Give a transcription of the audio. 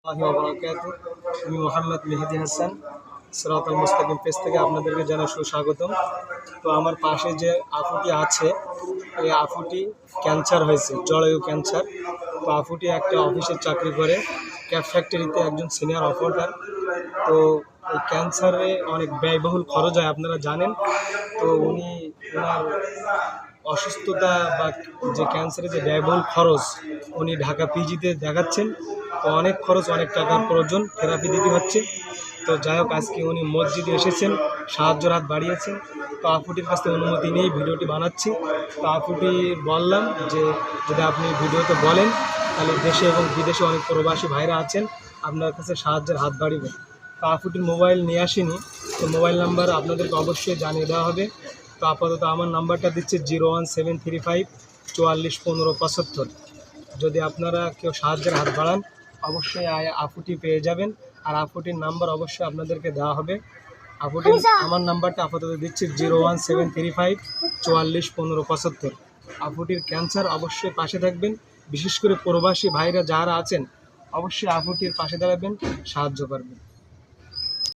আমি মোহাম্মদ মেহেদি হাসান সিরাতুল মুস্তাকিম পেজ থেকে আপনাদেরকে জানাই সুস্বাগতম। তো আমার পাশে যে আপুটি আছে, এই আপুটি ক্যান্সার হয়েছে, জরায়ু ক্যান্সার। তো আপুটি একটা অফিসে চাকরি করে, ক্যাপ ফ্যাক্টরিতে একজন সিনিয়র অপারেটর। তো এই ক্যান্সারে অনেক ব্যয়বহুল খরচ হয়, আপনারা জানেন। তো ওনার অসুস্থতা বা যে ক্যান্সারের যে ব্যয়বহুল খরচ, উনি ঢাকা পিজিতে দেখাচ্ছেন। তো অনেক খরচ, অনেক টাকার প্রয়োজন, থেরাপি দিতে হচ্ছে। তো যাই হোক, আজকে উনি মসজিদে এসেছেন, সাহায্যের হাত বাড়িয়েছেন। তো আপুটির কাছ থেকে অনুমতি নিয়েই ভিডিওটি বানাচ্ছি। তো আপুটি বললাম যে যদি আপনি ভিডিওতে বলেন, তাহলে দেশে এবং বিদেশে অনেক প্রবাসী ভাইরা আছেন, আপনার কাছে সাহায্যের হাত বাড়িবে। তো আপুটির মোবাইল নিয়ে আসিনি, তো মোবাইল নাম্বার আপনাদেরকে অবশ্যই জানিয়ে দেওয়া হবে। তো আপাতত আমার নাম্বারটা দিচ্ছে 01735 44 15 75। যদি আপনারা কেউ সাহায্যের হাত বাড়ান, অবশ্যই আপুটি পেয়ে যাবেন। আর আপুটির নাম্বার অবশ্যই আপনাদেরকে দেওয়া হবে। আমার নাম্বারটা আপাতত দিচ্ছি 01735 44 15 75। আপুটির ক্যান্সার, অবশ্যই পাশে থাকবেন। বিশেষ করে প্রবাসী ভাইরা যারা আছেন, অবশ্যই আপুটির পাশে দাঁড়াবেন, সাহায্য করবেন।